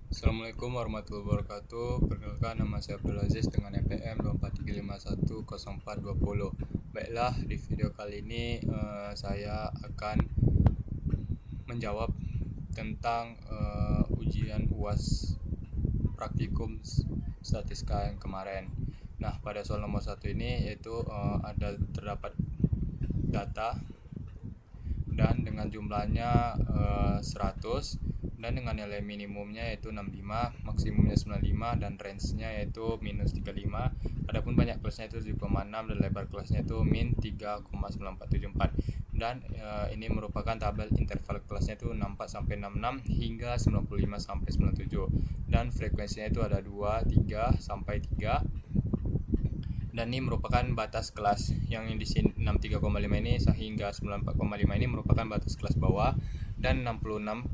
Assalamualaikum warahmatullahi wabarakatuh. Perkenalkan, nama saya Abdul Aziz dengan NPM 243510420. Baiklah, di video kali ini saya akan menjawab tentang ujian UAS praktikum statistika yang kemarin. Nah, pada soal nomor 1 ini yaitu terdapat data dan dengan jumlahnya 100 dan dengan nilai minimumnya yaitu 65, maksimumnya 95 dan range-nya yaitu minus 35. Adapun banyak kelasnya itu 7,6 dan lebar kelasnya itu min 3,9474. Dan ini merupakan tabel interval kelasnya itu 64 sampai 66 hingga 95 sampai 97. Dan frekuensinya itu ada 2, 3 sampai 3. Dan ini merupakan batas kelas yang di sini 63,5 ini hingga 94,5 ini merupakan batas kelas bawah, dan 66,5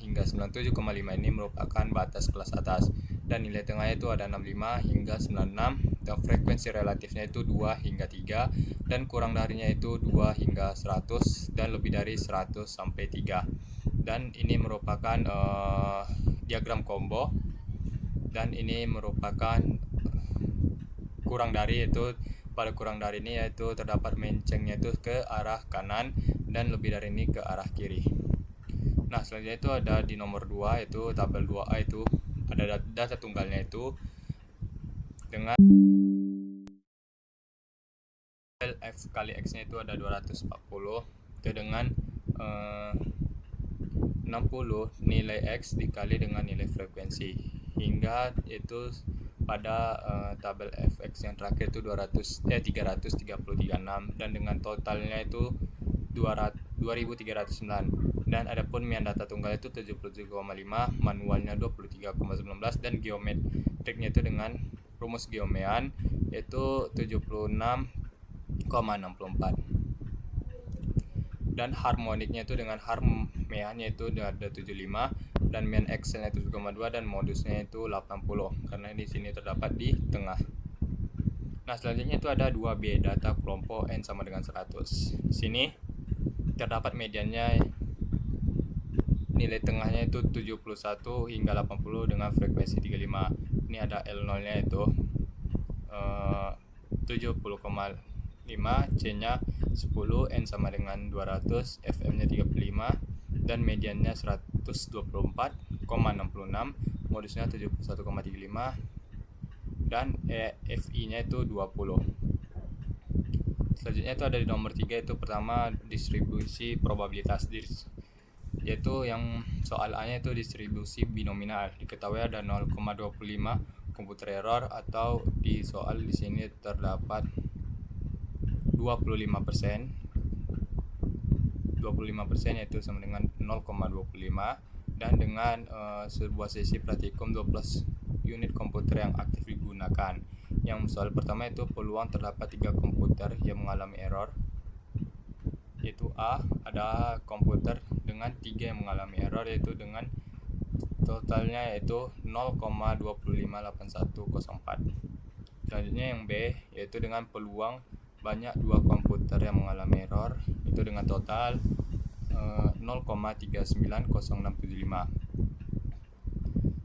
hingga 97,5 ini merupakan batas kelas atas, dan nilai tengahnya itu ada 65 hingga 96, dan frekuensi relatifnya itu 2 hingga 3, dan kurang darinya itu 2 hingga 100, dan lebih dari 100 sampai 3. Dan ini merupakan diagram combo, dan ini merupakan kurang dari itu. Pada kurang dari ini yaitu terdapat mencengnya itu ke arah kanan dan lebih dari ini ke arah kiri. Nah, selanjutnya itu ada di nomor 2 yaitu tabel 2A, itu ada data tunggalnya itu dengan F kali X nya itu ada 240, itu dengan 60 nilai X dikali dengan nilai frekuensi, hingga itu pada tabel fx yang terakhir itu 333,6 dan dengan totalnya itu 2309. Dan adapun mian data tunggal itu 77,5, manualnya 23,19, dan geometriknya itu dengan rumus geomean yaitu 76,64. Dan harmoniknya itu dengan harmeannya itu ada 75, dan main Excel-nya 7,2 dan modusnya itu 80 karena di sini terdapat di tengah. Nah, selanjutnya itu ada 2B, data kelompok N sama dengan 100. Di sini terdapat mediannya, nilai tengahnya itu 71 hingga 80 dengan frekuensi 35. Ini ada L0-nya itu 70,5, C-nya 10, N sama dengan 200, FM-nya 35, dan mediannya 124,66, modusnya 71,35, dan FI-nya itu 20. Selanjutnya itu ada di nomor 3, itu pertama distribusi probabilitas, yaitu yang soal A-nya itu distribusi binominal. Diketahui ada 0,25 komputer error, atau di soal di sini terdapat 25%. 25% yaitu sama dengan 0,25, dan dengan sebuah sesi praktikum 12 unit komputer yang aktif digunakan. Yang soal pertama itu peluang terdapat 3 komputer yang mengalami error, yaitu A, ada komputer dengan 3 yang mengalami error, yaitu dengan totalnya yaitu 0,258104. Selanjutnya yang B, yaitu dengan peluang banyak 2 komputer yang mengalami error, itu dengan total 0,390675.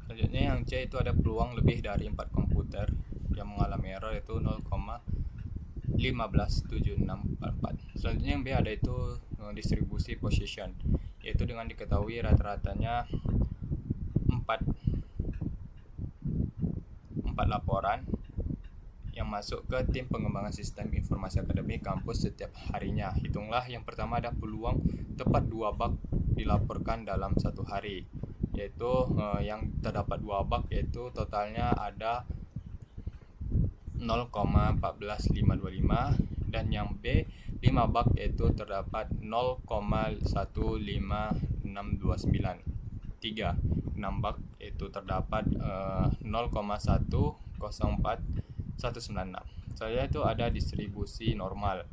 Selanjutnya yang C, itu ada peluang lebih dari 4 komputer yang mengalami error, yaitu 0,157644. Selanjutnya yang B ada itu distribusi position, yaitu dengan diketahui rata-ratanya 4 laporan yang masuk ke tim pengembangan sistem informasi akademik kampus setiap harinya. Hitunglah yang pertama, ada peluang tepat 2 bug dilaporkan dalam satu hari, yaitu yang terdapat 2 bug yaitu totalnya ada 0,14525, dan yang B 5 bug yaitu terdapat 0,15629. 3 6 bug yaitu terdapat 0,104196. Selanjutnya itu ada distribusi normal.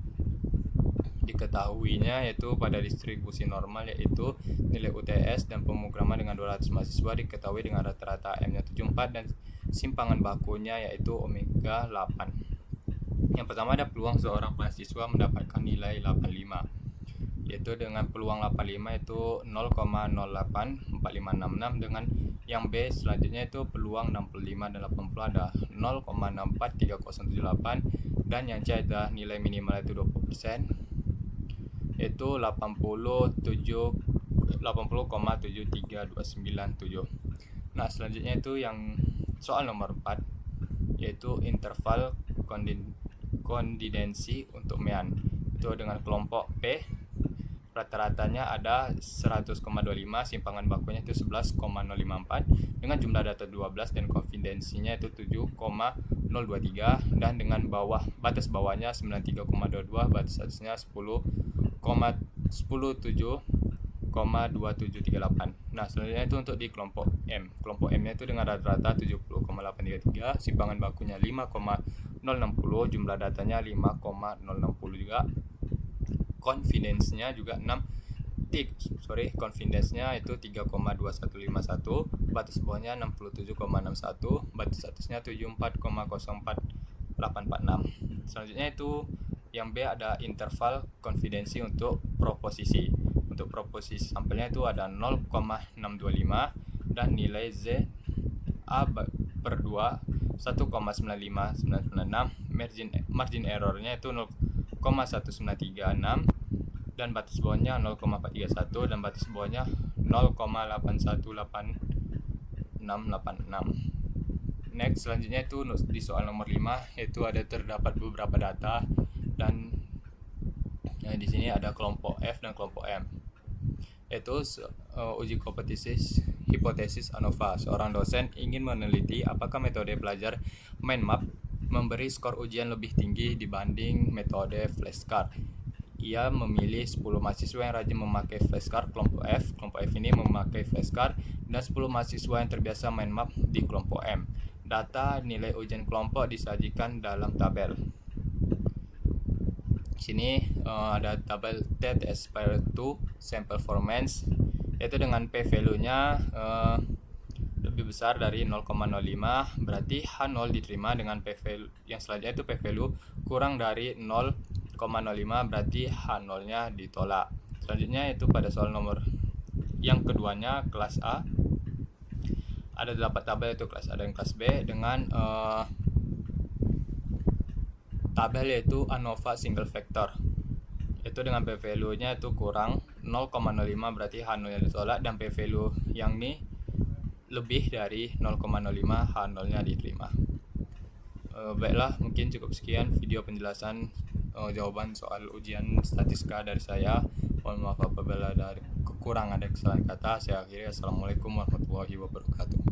Diketahuinya yaitu pada distribusi normal yaitu nilai UTS dan pemrograman dengan 200 mahasiswa diketahui dengan rata-rata M-nya 74 dan simpangan bakunya yaitu omega 8. Yang pertama ada peluang seorang mahasiswa mendapatkan nilai 85, yaitu dengan peluang 85 itu 0,084566, dengan yang B selanjutnya itu peluang 65 dan 80 ada 0,643078, dan yang C adalah nilai minimal itu 20%, yaitu 80,73297. Nah, selanjutnya itu yang soal nomor 4, yaitu interval kondidensi untuk mean. Itu dengan kelompok P, rata-ratanya ada 100,25, simpangan bakunya itu 11,054, dengan jumlah data 12 dan konfidensinya itu 7,023, dan dengan batas bawahnya 93,22, batas atasnya 10,27,2738. Nah, selanjutnya itu untuk di kelompok M. Kelompok M nya itu dengan rata-rata 70,833, simpangan bakunya 5,060, jumlah datanya 5,060 juga. Konfidensinya juga konfidensinya itu 3,2151, batas bawahnya 67,61, batas atasnya 74,04846. Selanjutnya itu yang B ada interval konfidensi untuk proposisi. Untuk proposisi sampelnya itu ada 0,625 dan nilai Z A per 2 1,95996, margin errornya itu 0,1936, dan batas bawahnya 0,431, dan batas bawahnya 0,818686. Next, selanjutnya itu di soal nomor 5, yaitu terdapat beberapa data, dan di sini ada kelompok F dan kelompok M. Yaitu uji hipotesis ANOVA. Seorang dosen ingin meneliti apakah metode belajar mind map memberi skor ujian lebih tinggi dibanding metode flashcard. Ia memilih 10 mahasiswa yang rajin memakai flashcard kelompok F. Kelompok F ini memakai flashcard, dan 10 mahasiswa yang terbiasa mind map di kelompok M. Data nilai ujian kelompok disajikan dalam tabel. Sini ada tabel T aspire to sample performance, yaitu dengan P value-nya lebih besar dari 0,05, berarti H0 diterima. Dengan P value yang selanjutnya itu P value kurang dari 0,05, berarti H0-nya ditolak. Selanjutnya itu pada soal nomor yang keduanya, kelas A, ada 8 tabel, itu kelas A dan kelas B, dengan tabel yaitu ANOVA single factor. Itu dengan P value-nya itu kurang 0,05, berarti H0-nya ditolak, dan P value yang ini lebih dari 0,05, H0-nya diterima. Baiklah, mungkin cukup sekian video penjelasan jawaban soal ujian statistika dari saya. Mohon maaf apabila ada kekurangan dan kesalahan kata. Saya akhiri. Assalamualaikum warahmatullahi wabarakatuh.